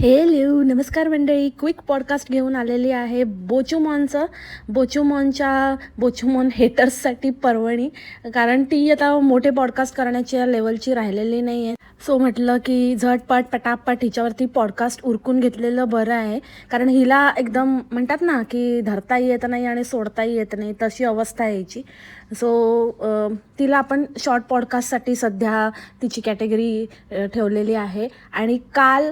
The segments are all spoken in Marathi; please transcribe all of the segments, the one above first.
हेलो नमस्कार मंडळी, क्विक पॉडकास्ट घेऊन आलेली आहे बोचुमॉन हेटर्ससाठी पर्वणी. कारण ती आता मोठे पॉडकास्ट करण्याच्या लेवलची राहिलेली नाही आहे. सो म्हटलं की झटपट पटापट हिच्यावरती पॉडकास्ट उरकून घेतलेलं बरं आहे. कारण हिला एकदम म्हणतात ना की धरताही येत नाही आणि सोडताही येत नाही, तशी अवस्था आहे हिची. सो तिला आपण शॉर्ट पॉडकास्टसाठी सध्या तिची कॅटेगरी ठेवलेली आहे. आणि काल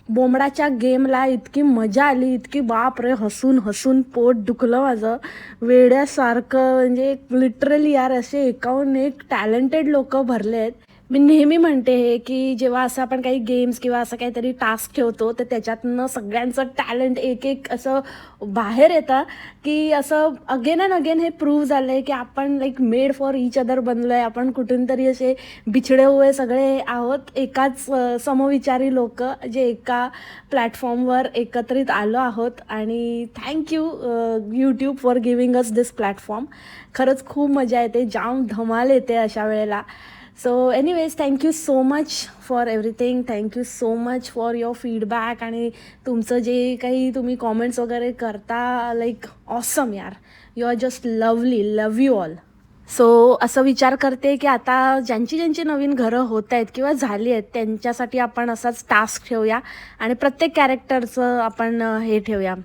बोमडाच्या गेमला इतकी मजा आली, इतकी बापरे, हसून हसून पोट दुखलं माझं वेड्यासारखं. म्हणजे लिटरली यार, असे एकाहून एक टॅलेंटेड लोक भरले आहेत. मी नेहमी म्हणते हे की जेव्हा असं आपण काही गेम्स किंवा असं काहीतरी टास्क ठेवतो तर त्याच्यातनं सगळ्यांचं टॅलेंट एक एक असं बाहेर येतं. की असं अगेन अँड अगेन हे प्रूव्ह झालं आहे की आपण like made for each other बनलो आहे. आपण कुठून तरी असे बिछडे हुए सगळे आहोत, एकाच समविचारी लोक जे एका प्लॅटफॉर्मवर एकत्रित आलो आहोत. आणि thank you YouTube for giving us this platform. खरंच खूप मजा येते, जाम धमाल येते अशा वेळेला. So anyways, thank you so much for everything. Thank you so much for your feedback आणि तुमचं जे काही तुम्ही कॉमेंट्स वगैरे करता, लाईक ऑसम यार. You are just lovely, love you all. So असं विचार करते की आता ज्यांची नवीन घरं होत आहेत किंवा झाली आहेत त्यांच्यासाठी आपण असाच टास्क ठेवूया आणि प्रत्येक कॅरेक्टरचं आपण हे ठेवूया,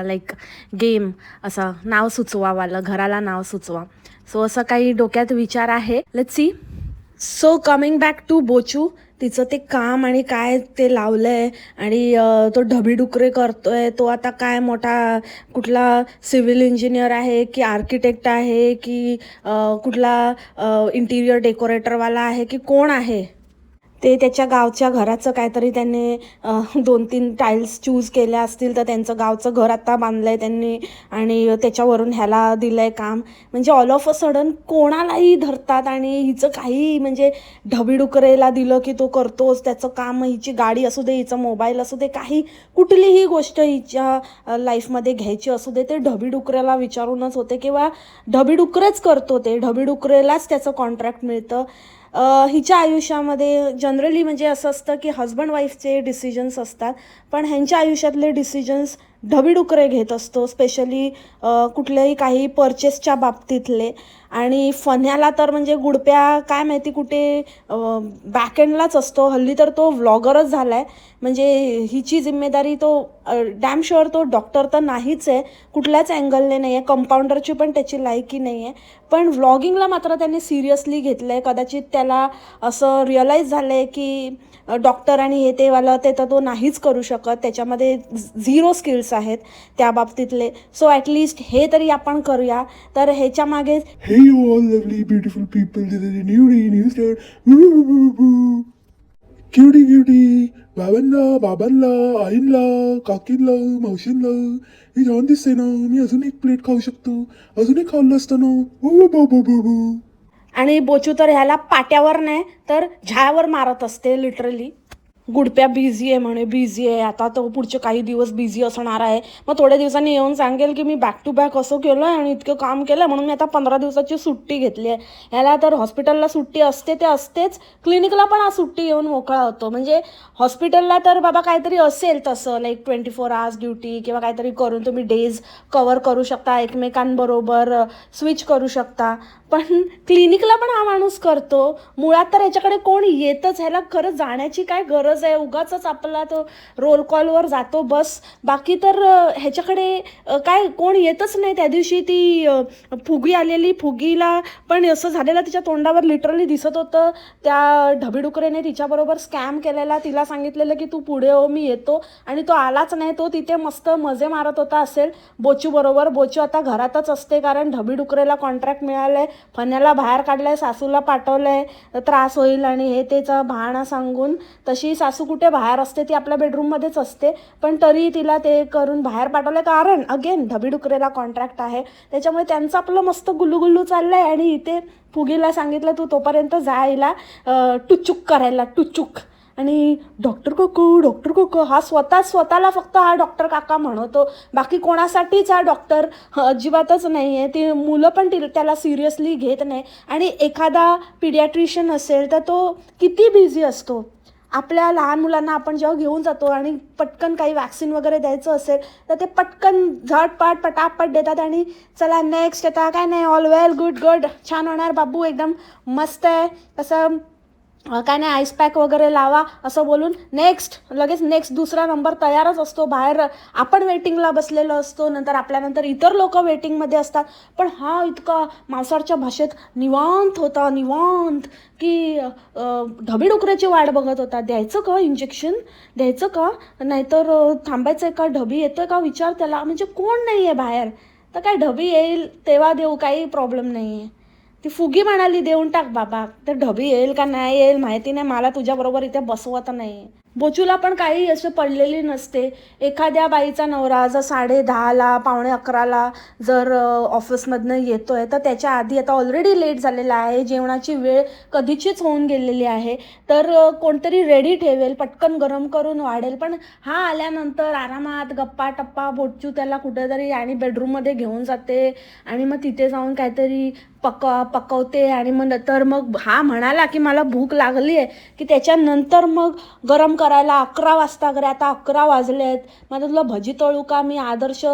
लाईक गेम, असं नाव सुचवावालं, घराला नाव सुचवा. सो असं काही डोक्यात विचार आहे. Let's see. So coming back to Bochu, तिचं ते काम आणि काय ते लावलं आहे. आणि तो ढबीडुकरे करतोय. तो आता काय मोठा कुठला सिव्हिल इंजिनियर आहे की आर्किटेक्ट आहे की कुठला इंटिरियर डेकोरेटरवाला आहे की कोण आहे. ते त्याच्या गावच्या घराचं काहीतरी त्यांनी 2-3 टाईल्स चूज केल्या असतील तर त्यांचं गावचं घर आता बांधलं आहे त्यांनी आणि त्याच्यावरून ह्याला दिलं आहे काम. म्हणजे ऑल ऑफ अ सडन कोणालाही धरतात आणि हिचं काही म्हणजे ढबीडुकरेला दिलं की तो करतोच त्याचं काम. हिची गाडी असू दे, हिचा मोबाईल असू दे, काही कुठलीही गोष्ट हिच्या लाईफमध्ये घ्यायची असू दे ते ढबीडुकरेला विचारूनच होते किंवा ढबीडुकरेच करतो. ते ढबीडुकरेलाच त्याचं कॉन्ट्रॅक्ट मिळतं. हिच्या आयुष्यामध्ये जनरली म्हणजे असं असतं की हजबंड वाईफचे डिसिजन्स असतात, पण ह्यांच्या आयुष्यातले डिसिजन्स ढबीडुकरे घेत असतो. स्पेशली कुठल्याही काही परचेसच्या बाबतीतले. आणि फन्याला तर म्हणजे गुडप्या काय माहिती कुठे बॅकएंडलाच असतो. हल्ली तर तो व्लॉगरच झाला आहे. म्हणजे हिची जिम्मेदारी तो डॅम शुअर तो डॉक्टर तर नाहीच आहे, कुठल्याच अँगलने नाही आहे, कंपाऊंडरची पण त्याची लायकी नाही आहे. पण व्लॉगिंगला मात्र त्यांनी सिरियसली घेतलं आहे. कदाचित त्याला असं रिअलाईज झालं आहे की डॉक्टर आणि हे तेवालं ते तर तो नाहीच करू शकत, त्याच्यामध्ये 0 स्किल्स आहेत त्या बाबतीतले. सो ॲटलिस्ट हे तरी आपण करूया. तर ह्याच्या मागे Hey you all lovely beautiful people, this is a new day, new start. Cutie बाबांना आईंला काकींला मावशींला हे छान दिसते ना, मी अजून एक प्लेट खाऊ शकतो, अजून एक खाल्लं असतं ना. आणि बोचू तर ह्याला पाट्यावर नाही तर झायावर मारत असते लिटरली. गुडप्या बिझी आहे म्हणे, बिझी आहे आता, तो पुढचे काही दिवस बिझी असणार आहे. मग थोड्या दिवसांनी येऊन सांगेल की मी बॅक टू बॅक असं केलं आहे आणि इतकं काम केलं म्हणून मी आता 15 दिवसाची सुट्टी घेतली आहे. ह्याला तर हॉस्पिटलला सुट्टी असते ते असतेच, क्लिनिकला पण आज सुट्टी येऊन मोकळा होतो. म्हणजे हॉस्पिटलला तर बाबा काहीतरी असेल तसं, लाईक 24 आवर्स ड्युटी किंवा काहीतरी करून तुम्ही डेज कवर करू शकता, एकमेकांबरोबर स्विच करू शकता. पण क्लिनिकला पण हा माणूस करतो. मुळात तर ह्याच्याकडे कोण येतच, ह्याला खरं जाण्याची काय गरज आहे. उगाच आपला तो रोल कॉलवर जातो बस. बाकी तर ह्याच्याकडे काय कोण येतच नाही. त्या दिवशी ती फुगी आलेली, फुगीला पण असं झालेलं तिच्या तोंडावर लिटरली दिसत होतं. त्या ढबीडुकरेने तिच्याबरोबर स्कॅम केलेला. तिला सांगितलेलं की तू पुढे हो, मी येतो, आणि तो आलाच नाही. तो तिथे मस्त मजे मारत होता असेल बोचू बरोबर. बोचू आता घरातच असते कारण ढबीडुकरेला कॉन्ट्रॅक्ट मिळालंय, फण्याला बाहेर काढलंय, सासूला पाठवलंय त्रास होईल आणि हे त्याचं बहाणा सांगून. तशी सासू कुठे बाहेर असते, ती आपल्या बेडरूममध्येच असते, पण तरी तिला ते करून बाहेर पाठवलंय कारण अगेन ढबीडुकरेला कॉन्ट्रॅक्ट आहे. त्याच्यामुळे त्यांचं आपलं मस्त गुल्लू चाललंय. आणि इथे फुगीला सांगितलं तू तोपर्यंत जायला टुचुक करायला, टुचुक. आणि डॉक्टर कोको हा स्वतःला फक्त हा डॉक्टर काका म्हणतो, बाकी कोणासाठीच हा डॉक्टर अजिबातच नाही आहे. ती मुलं पण त्याला सिरियसली घेत नाही. आणि एखादा पिडियाट्रिशियन असेल तर तो किती बिझी असतो. आपल्या लहान मुलांना आपण जेव्हा घेऊन जातो आणि पटकन काही वॅक्सिन वगैरे द्यायचं असेल तर ते पटकन झटपट पटापट देतात आणि चला नेक्स्ट येता काय नाही ऑल वेल गुड छान होणार बाबू एकदम मस्त आहे असं काय नाही आईस पॅक वगैरे लावा असं बोलून लगेच नेक्स्ट दुसरा नंबर तयारच असतो. बाहेर आपण वेटिंगला बसलेलो असतो, नंतर आपल्यानंतर इतर लोक वेटिंगमध्ये असतात. पण हा इतका मांसाहारच्या भाषेत निवांत होता, निवांत की ढबीडुकऱ्याची वाट बघत होता. द्यायचं का इंजेक्शन, द्यायचं का नाहीतर थांबायचं आहे का, ढबी येतोय का विचार त्याला. म्हणजे कोण नाही आहे बाहेर तर काय ढबी येईल तेव्हा देऊ, काही प्रॉब्लेम नाही आहे. ती फुगी म्हणाली देऊन टाक बाबा, तर ढबी येईल का नाही येईल माहिती नाही, मला तुझ्याबरोबर इथे बसवत नाही. बोचूला पण काही असं पडलेली नसते. एखाद्या बाईचा नवरा जर 10:30ला 11:45ला जर ऑफिसमधनं येतोय तर त्याच्या आधी आता ऑलरेडी लेट झालेला आहे, जेवणाची वेळ कधीचीच होऊन गेलेली आहे, तर कोणतरी रेडी ठेवेल, पटकन गरम करून वाढेल. पण हा आल्यानंतर आरामात गप्पा टप्पा बोचू त्याला कुठेतरी आणि बेडरूममध्ये घेऊन जाते आणि मग तिथे जाऊन काहीतरी पकवते आणि मग हा म्हणाला की मला भूक लागली आहे की त्याच्यानंतर मग गरम करायला 11 वाजता वगैरे, आता 11 वाजले आहेत, मग तुला भजी तळू का, मी आदर्श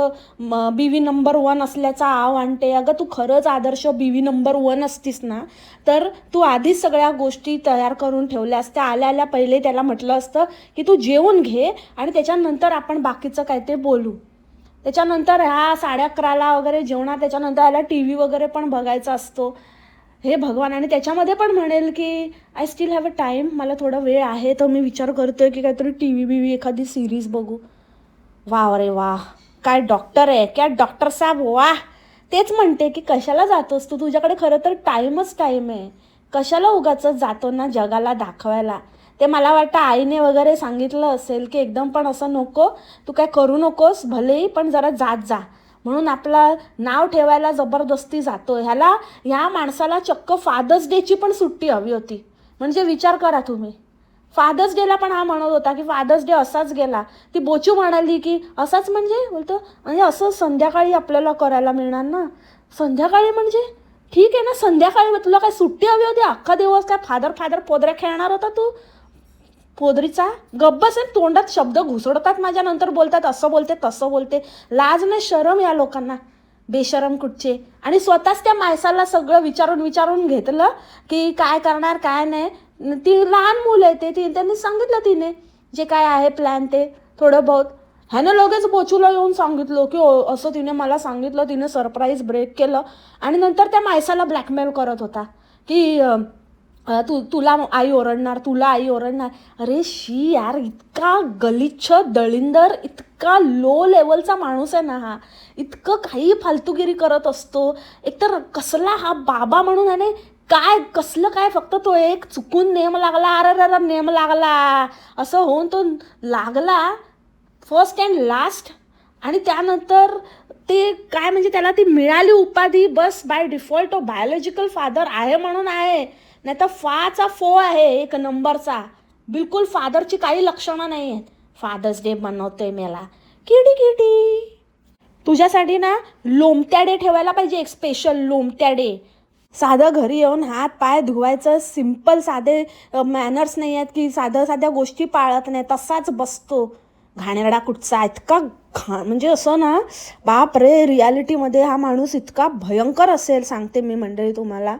बीवी नंबर 1 असल्याचा आव आणते. अगं तू खरंच आदर्श बीवी नंबर 1 असतीस ना तर तू आधीच सगळ्या गोष्टी तयार करून ठेवल्या असत्या. आल्या पहिले त्याला म्हटलं असतं की तू जेवून घे आणि त्याच्यानंतर आपण बाकीचं काय ते बोलू. त्याच्यानंतर 11:30ला वगैरे जेवणार, त्याच्यानंतर याला TV वगैरे पण बघायचा असतो. हे भगवान. आणि त्याच्यामध्ये पण म्हणेल की I still have a time, मला थोडा वेळ आहे, तर मी विचार करतोय की काहीतरी TV एखादी सिरीज बघू. वा रे वा, काय डॉक्टर आहे, क्या डॉक्टर साहेब, वा. तेच म्हणते की कशाला जातोस तू, तुझ्याकडे खरं तर टाईम आहे, कशाला उगाच जातो ना जगाला दाखवायला. ते मला वाटतं आईने वगैरे सांगितलं असेल की एकदम पण असं नको, तू काय करू नकोस भलेही, पण जरा जात जा, म्हणून आपला नाव ठेवायला जबरदस्ती जातो. ह्या माणसाला चक्क फादर्स डेची पण सुट्टी हवी होती. म्हणजे विचार करा तुम्ही, फादर्स डेला पण हा म्हणत होता की फादर्स डे असाच गेला. ती बोचू म्हणाली की असाच म्हणजे म्हणजे असं संध्याकाळी आपल्याला करायला मिळणार ना. संध्याकाळी म्हणजे ठीक आहे ना, संध्याकाळी तुला काय सुट्टी हवी होती, अख्खा दिवस काय फादर पोदऱ्या खेळणार होता तू पोदरीचा. गब्बस आहे, तोंडात शब्द घुसडतात माझ्या, नंतर बोलतात असं बोलते तसं बोलते. लाज नाही शरम या लोकांना, बेशरम कुठचे. आणि स्वतःच त्या माणसाला सगळं विचारून घेतलं की काय करणार काय नाही. ती लहान मुलं आहे ते, त्यांनी सांगितलं तिने जे काय आहे प्लॅन ते थोडं बहुत. ह्यानं लगेच बोचूला येऊन सांगितलं की असं तिने मला सांगितलं, तिने सरप्राईज ब्रेक केलं आणि नंतर त्या माणसाला ब्लॅकमेल करत होता की तुला आई ओरडणार. अरे शी यार, इतका गलिच्छ दळिंदर, इतका लो लेवलचा माणूस आहे ना हा, इतकं काही फालतूगिरी करत असतो. एकतर कसला हा बाबा म्हणून आहे, काय कसलं काय, फक्त तो एक चुकून नेम लागला, अरे नेम लागला असं होऊन तो लागला फर्स्ट अँड लास्ट. आणि त्यानंतर ते काय म्हणजे त्याला ती मिळाली उपाधी बस बाय डिफॉल्ट, तो बायोलॉजिकल फादर आहे म्हणून आहे, नाही तर फाचा फो आहे एक नंबरचा. बिलकुल फादरची काही लक्षणं नाही आहेत. फादर्स डे बनवतोय मला, किडी तुझ्यासाठी ना लोमत्या डे ठेवायला पाहिजे, एक स्पेशल लोमत्या डे. साधं घरी येऊन हात पाय धुवायचं, सिम्पल साधे मॅनर्स नाही आहेत की साध्या गोष्टी पाळत नाही, तसाच बसतो घाणेरडा कुठचा. इतका म्हणजे असं ना, बाप रे, रियालिटीमध्ये हा माणूस इतका भयंकर असेल सांगते मी मंडळी तुम्हाला.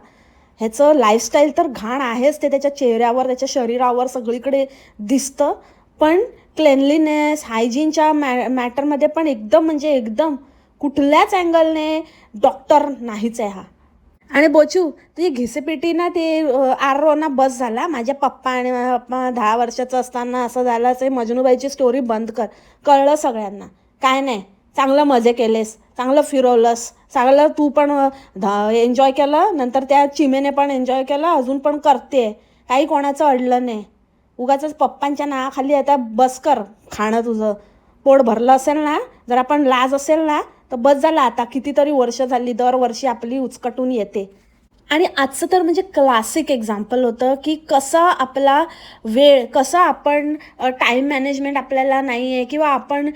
ह्याचं लाईफस्टाईल तर घाण आहेच, ते त्याच्या चेहऱ्यावर त्याच्या शरीरावर सगळीकडे दिसतं. पण क्लेनलीनेस हायजीनच्या मॅटरमध्ये पण एकदम कुठल्याच अँगलने डॉक्टर नाहीच आहे हा. आणि बोचू तुझी घिसेपिटी ना ते आरोना बस झाला. माझ्या पप्पा आणि माझ्या पप्पा 10 वर्षाचं असताना असं झालं, ते मजनूबाईची स्टोरी बंद कर. कळलं सगळ्यांना, काय नाही, चांगलं मजे केलेस, चांगलं फिरवलंस, चांगलं तू पण एन्जॉय केलं, नंतर त्या चिमेने पण एन्जॉय केलं, अजून पण करते, काही कोणाचं अडलं नाही. उगाच पप्पांच्या नावाखाली आता बस कर खाणं, तुझं पोट भरलं असेल ना, जर आपण लाज असेल ना तर बस झाला आता. कितीतरी वर्ष झाली, दरवर्षी आपली उचकटून येते. आणि आजचं तर म्हणजे क्लासिक एक्झाम्पल होतं की कसा आपला वेळ, कसा आपण टाईम मॅनेजमेंट आपल्याला नाही आहे, किंवा आपण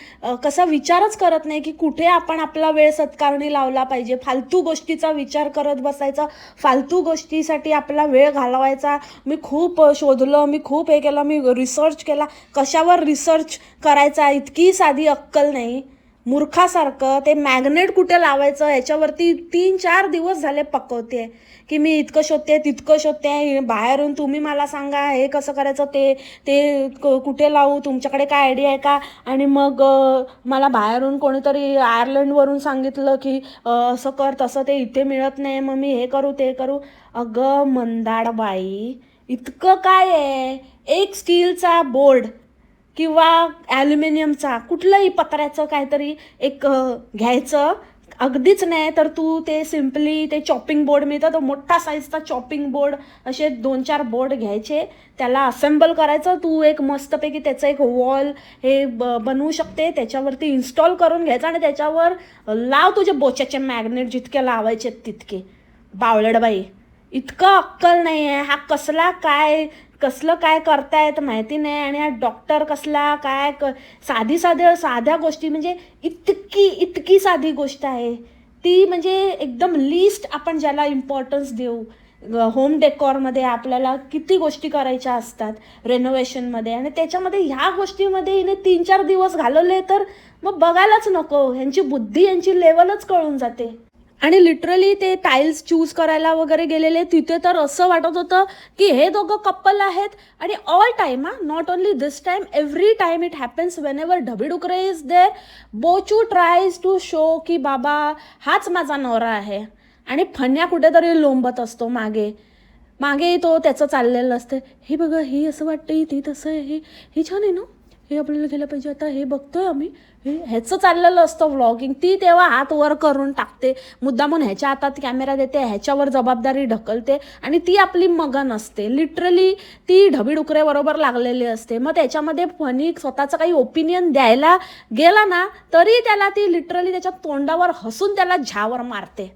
कसा विचारच करत नाही की कुठे आपण आपला वेळ सत्कारणी लावला पाहिजे. फालतू गोष्टीचा विचार करत बसायचा, फालतू गोष्टीसाठी आपला वेळ घालवायचा. मी खूप शोधलं, मी खूप हे केलं, मी रिसर्च केला. कशावर रिसर्च करायचा, इतकी साधी अक्कल नाही. मूर्खासारखं ते मॅग्नेट कुठे लावायचं ह्याच्यावरती 3-4 दिवस झाले पकवते की मी इतकं शोधते, तितकं शोधते. बाहेरून तुम्ही मला सांगा हे कसं करायचं, ते ते कुठे लावू, तुमच्याकडे काय आयडिया आहे का. आणि मग मला बाहेरून कोणीतरी आयर्लंडवरून सांगितलं की असं कर तसं, ते इथे मिळत नाही, मग मी हे करू ते करू. अगं मंदाड बाई, इतकं काय आहे. एक स्टीलचा बोर्ड किंवा ॲल्युमिनियमचा, कुठलंही पत्र्याचं काहीतरी एक घ्यायचं. अगदीच नाही तर तू ते सिम्पली ते चॉपिंग बोर्ड मिळतं, तो मोठा साईजचा चॉपिंग बोर्ड, असे 2-4 बोर्ड घ्यायचे, त्याला असेंबल करायचं. तू एक मस्तपैकी त्याचं एक वॉल हे बनवू शकते, त्याच्यावरती इन्स्टॉल करून घ्यायचं आणि त्याच्यावर लाव तुझे बोच्याचे मॅग्नेट, जितके लावायचे तितके. बावळडबाई, इतकं अक्कल नाही आहे. हा कसलं काय करतायत माहिती नाही. आणि हा डॉक्टर कसला काय साध्या गोष्टी, म्हणजे इतकी साधी गोष्ट आहे ती, म्हणजे एकदम लिस्ट आपण ज्याला इम्पॉर्टन्स देऊ. होम डेकॉरमध्ये आपल्याला किती गोष्टी करायच्या असतात, रेनोव्हेशनमध्ये, आणि त्याच्यामध्ये ह्या गोष्टीमध्ये हिने 3-4 दिवस घालवले तर मग बघायलाच नको. ह्यांची बुद्धी, यांची लेवलच कळून जाते. आणि लिटरली ते टाईल्स चूज करायला वगैरे गेलेले, तिथे तर असं वाटत होतं की हे दोघं कपल आहेत. आणि all time, not only this time, every time it happens. Whenever Dhabi Dukre is there, Bochu tries to show की बाबा हाच माझा नवरा आहे. आणि फण्या कुठेतरी लोंबत असतो मागे तो त्याचं चाललेलं असतं. हे बघा, हे असं वाटतं, ती तसं आहे, हे छान आहे ना, हे आपल्याला केलं पाहिजे, आता हे बघतोय आम्ही, ह्याचं चाललेलं असतं व्लॉगिंग. ती तेव्हा हात वर करून टाकते, मुद्दामून ह्याच्या हातात कॅमेरा देते, ह्याच्यावर जबाबदारी ढकलते, आणि ती आपली मगन असते. लिटरली ती ढबी डुकऱ्याबरोबर लागलेली असते. मग त्याच्यामध्ये फनी स्वतःचं काही ओपिनियन द्यायला गेला ना, तरी त्याला ती लिटरली त्याच्या तोंडावर हसून त्याला झावर मारते.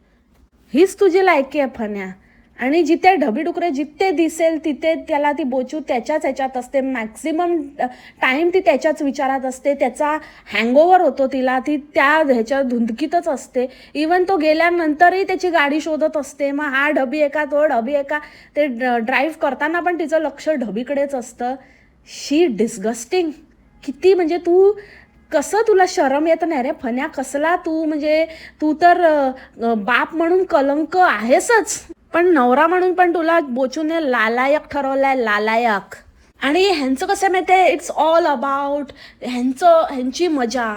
हीच तुझी लायकी आहे फन्या. आणि जिथे ढबी डुकरे जिथे दिसेल तिथे त्याला ती बोचू त्याच्याच ह्याच्यात असते. मॅक्सिमम टाईम ती त्याच्याच विचारात असते. त्याचा हँगओव्हर होतो तिला, ती त्या ह्याच्या धुंदकीतच असते. इवन तो गेल्यानंतरही त्याची गाडी शोधत असते. मग हा ढबी आहे का, तो ढबी आहे का, ते ड्राईव्ह करताना पण तिचं लक्ष ढबीकडेच असतं. शी डिस्गस्टिंग. किती म्हणजे तू कसं, तुला शरम येत नाही रे फन्या, कसला तू, म्हणजे तू तर बाप म्हणून कलंक आहेसच, पण नवरा म्हणून पण तुला बोचूने लालायक ठरवलाय, लालायक. आणि ह्यांचं कसं माहिती आहे, इट्स ऑल अबाउट ह्यांची मजा,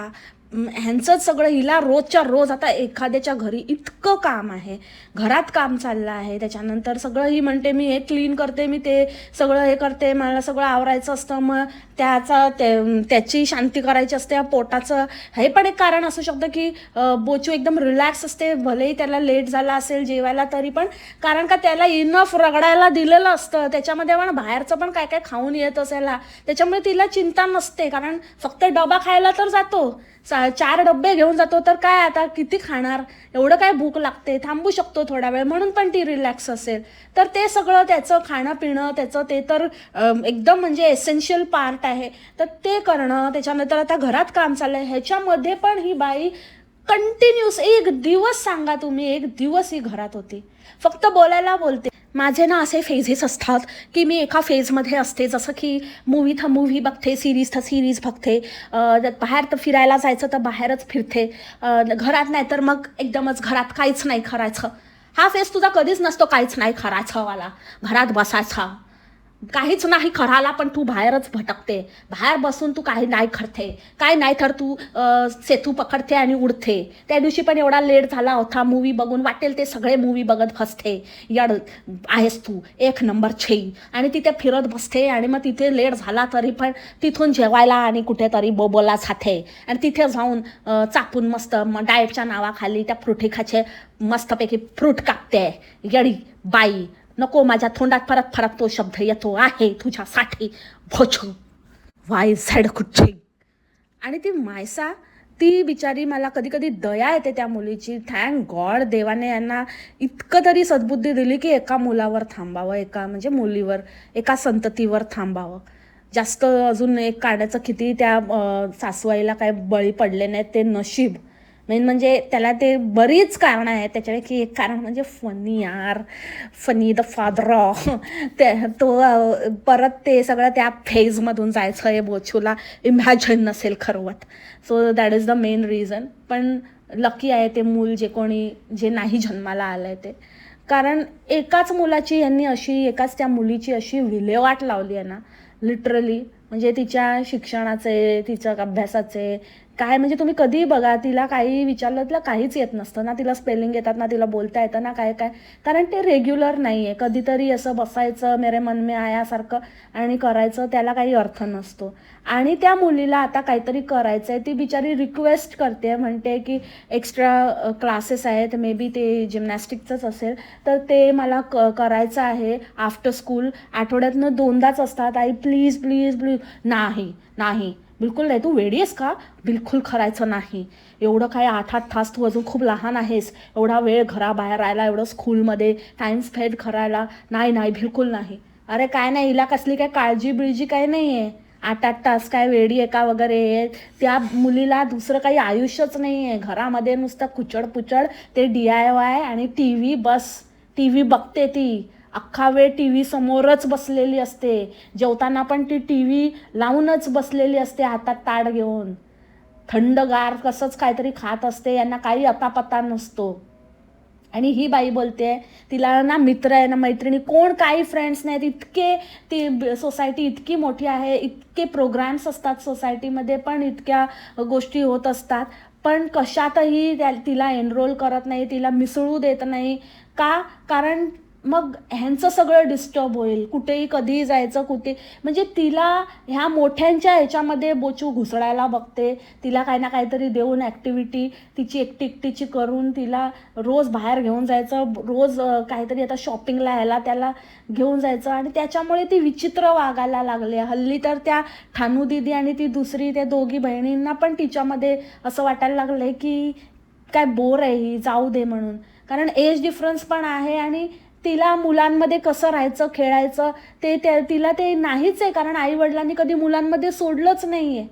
ह्यांचंच सगळं. हिला रोजच्या रोज आता एखाद्याच्या घरी इतकं काम आहे, घरात काम चाललं आहे, त्याच्यानंतर सगळं ही म्हणते मी हे क्लीन करते, मी ते सगळं हे करते, मला सगळं आवरायचं असतं. मग त्याची शांती करायची असते पोटाचं. हे पण एक कारण असू शकतं की बोचू एकदम रिलॅक्स असते, भलेही त्याला लेट झाला असेल जेवायला तरी पण, कारण का त्याला इनफ रगडायला दिलेलं असतं. त्याच्यामध्ये पण बाहेरचं पण काय काय खाऊन येत असायला, त्याच्यामुळे तिला चिंता नसते. कारण फक्त डबा खायला तर जातो, 4 डब्बे घेऊन जातो, तर काय आता किती खाणार, एवढं काय भूक लागते, थांबू शकतो थोडा वेळ, म्हणून पण ती रिलॅक्स असेल. तर ते सगळं त्याचं खाणं पिणं त्याचं ते तर एकदम म्हणजे एसेन्शियल पार्ट आहे. तर ते करणं, त्याच्यानंतर आता घरात काम चाललंय, ह्याच्यामध्ये पण ही बाई कंटिन्यूस, एक दिवस सांगा तुम्ही, एक दिवस ही घरात होती, फक्त बोलायला बोलते. माझे ना असे फेजेस असतात की मी एका फेजमध्ये असते, जसं की मूवी तर मूवी बघते, सिरीज तर सिरीज बघते, बाहेर तर फिरायला जायचं तर बाहेरच फिरते, घरात नाही तर मग एकदमच घरात काहीच नाही करायचं. हा फेज तुझा कधीच नसतो काहीच नाही करायचं वाला, घरात बसायचा, काहीच नाही करायला, पण तू बाहेरच भटकते, बाहेर बसून तू काही नाही करते, काय नाही तर तू सेतू पकडते आणि उडते. त्या दिवशी पण एवढा लेट झाला होता, मूवी बघून वाटेल ते सगळे मूवी बघत बसते, यड आहेस तू, 1 नंबर छे. आणि तिथे फिरत बसते, आणि मग तिथे लेट झाला तरी पण तिथून जेवायला आणि कुठेतरी बोबोला जाते, आणि तिथे जाऊन चापून मस्त डाएटच्या नावाखाली त्या फ्रुटिकाचे मस्तपैकी फ्रूट कापते. यडी बाई, नको, माझ्या तोंडात परत तो शब्द येतो आहे तुझ्यासाठी, भोचू, वाय झेड कुठे. आणि ती मायसा ती बिचारी, मला कधी कधी दया येते त्या मुलीची. थँक गॉड देवाने यांना इतकं तरी सद्बुद्धी दिली की एका मुलावर थांबावं, एका म्हणजे मुलीवर, एका संततीवर थांबावं. जास्त अजून एक काढायचं किती त्या सासूआईला काय बळी पडले नाहीत ते नशीब. मेन म्हणजे त्याला ते बरीच कारणं आहेत त्याच्याकडे, की एक कारण म्हणजे फनी यार, फनी द फादर ऑफ ते तो परत ते सगळं त्या फेजमधून जायचं आहे बोचूला इमॅजिन नसेल करवत. So that is the main reason. पण लकी आहे ते मूल जे नाही जन्माला आलं आहे ते. कारण एकाच मुलाची यांनी अशी, एकाच त्या मुलीची अशी विल्हेवाट लावली आहे ना लिटरली. म्हणजे तिच्या शिक्षणाचे, तिच्या अभ्यासाचे काय, म्हणजे तुम्ही कधीही बघा, तिला काही विचारलं तिला काहीच येत नसतं ना. तिला स्पेलिंग येतात ना, तिला बोलता येतं ना, काय काय. कारण ते रेग्युलर नाही आहे. कधीतरी असं बसायचं मेरे मन में आयासारखं आणि करायचं, त्याला काही अर्थ नसतो. आणि त्या मुलीला आता काहीतरी करायचं आहे. ती बिचारी रिक्वेस्ट करते, म्हणते की एक्स्ट्रा क्लासेस आहेत, मे बी ते जिमनॅस्टिकचंच असेल, तर ते मला करायचं आहे आफ्टर स्कूल. आठवड्यातनं 2दाच असतात. आई प्लीज प्लीज प्लीज. नाही नाही, बिलकुल नाही. तू वेडी आहेस का? बिलकुल करायचं नाही. एवढं काय 8-8 तास, तू अजून खूप लहान आहेस. एवढा वेळ घराबाहेर राहायला, एवढं स्कूलमध्ये टाईम स्पेंड करायला नाही नाही, बिलकुल नाही. अरे काय नाही, हिला कसली काय काळजी बिळजी काय नाही आहे. 8-8 तास काय वेडी आहे का वगैरे. त्या मुलीला दुसरं काही आयुष्यच नाही आहे. घरामध्ये नुसतं कुचड ते DIY आणि टी व्ही. बस टी व्ही बघते ती. अख्खा वेळ टी व्ही समोरच बसलेली असते. जेवताना पण ती टी व्ही लावूनच बसलेली असते, हातात ताट घेऊन. थंडगार कसंच काहीतरी खात असते. यांना काही अतापता नसतो. आणि ही बाई बोलते तिला ना मित्र आहे ना मैत्रिणी, कोण काही फ्रेंड्स नाहीत. इतके ती सोसायटी इतकी मोठी आहे, इतके प्रोग्राम्स असतात सोसायटीमध्ये, पण इतक्या गोष्टी होत असतात, पण कशातही तिला एनरोल करत नाही, तिला मिसळू देत नाही. का? कारण मग ह्यांचं सगळं डिस्टर्ब होईल. कुठेही कधीही जायचं, कुठे म्हणजे तिला ह्या मोठ्यांच्या ह्याच्यामध्ये बोचू घुसळायला बघते. तिला काही ना काहीतरी देऊन ॲक्टिव्हिटी तिची एकटीची करून तिला रोज बाहेर घेऊन जायचं, रोज काहीतरी आता शॉपिंगला ह्याला त्याला घेऊन जायचं. आणि त्याच्यामुळे ती विचित्र वागायला लागले. हल्ली तर त्या ठानू दिदी आणि ती दुसरी, त्या दोघी बहिणींना पण तिच्यामध्ये असं वाटायला लागलं आहे की काय बोर आहे ही, जाऊ दे म्हणून. कारण एज डिफरन्स पण आहे आणि तिला मुलांमध्ये कसं राहायचं, खेळायचं तिला ते नाहीच आहे. कारण आईवडिलांनी कधी मुलांमध्ये सोडलंच नाही आहे.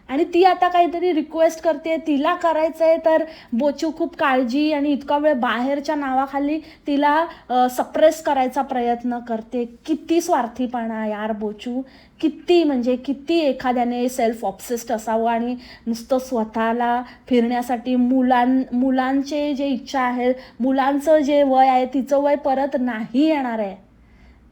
आणि ती आता काहीतरी रिक्वेस्ट करते, तिला करायचं आहे. तर बोचू खूप काळजी आणि इतका वेळ बाहेरच्या नावाखाली तिला सप्रेस करायचा प्रयत्न करते. किती स्वार्थीपणा यार बोचू. किती म्हणजे किती एखाद्याने सेल्फ ऑब्सेस्ड असावं आणि नुसतं स्वतःला फिरण्यासाठी. मुलांचे जे इच्छा आहे, मुलांचं जे वय आहे, तिचं वय परत नाही येणार आहे.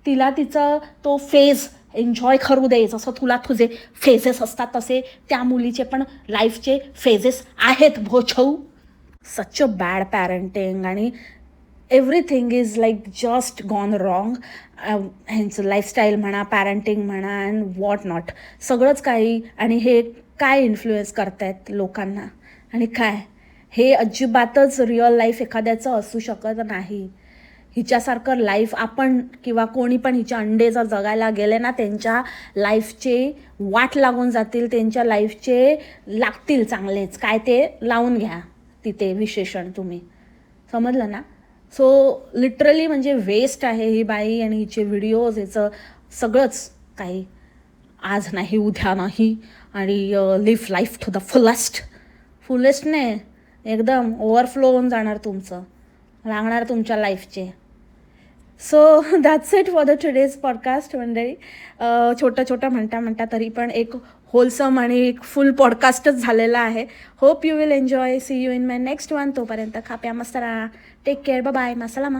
तिला तिचं तो फेज एन्जॉय करू दे. जसं तुला तुझे फेजेस असतात तसे त्या मुलीचे पण लाईफचे फेजेस आहेत भोछऊ. सच अ बॅड पॅरेंटिंग आणि everything is like just gone wrong. ह्यांचं लाईफस्टाईल म्हणा, पॅरेंटिंग म्हणा अँड वॉट नॉट, सगळंच काही. आणि हे काय इन्फ्लुएन्स करतायत लोकांना आणि काय, हे अजिबातच रिअल लाईफ एखाद्याचं असू शकत नाही. हिच्यासारखं लाईफ आपण किंवा कोणी पण हिच्या अंडे जर जगायला गेले ना, त्यांच्या लाईफचे वाट लागून जातील, त्यांच्या लाईफचे लागतील चांगलेच. काय ते लावून घ्या तिथे विशेषण, तुम्ही समजलं ना. सो लिटरली म्हणजे वेस्ट आहे ही बाई आणि हिचे व्हिडिओज, याचं सगळंच काही. आज नाही उद्या नाही. आणि live life to the fullest नाही, एकदम ओव्हरफ्लो होऊन जाणार तुमचं, लागणार तुमच्या लाईफचे. So that's it for the today's podcast मंडळी. छोटं म्हणता तरी पण एक होलसम आणि एक फुल पॉडकास्टच झालेला आहे. Hope you will enjoy. See you in my next one. तोपर्यंत खाप्या मस्त राहा. Take care. बाय. मासलामा.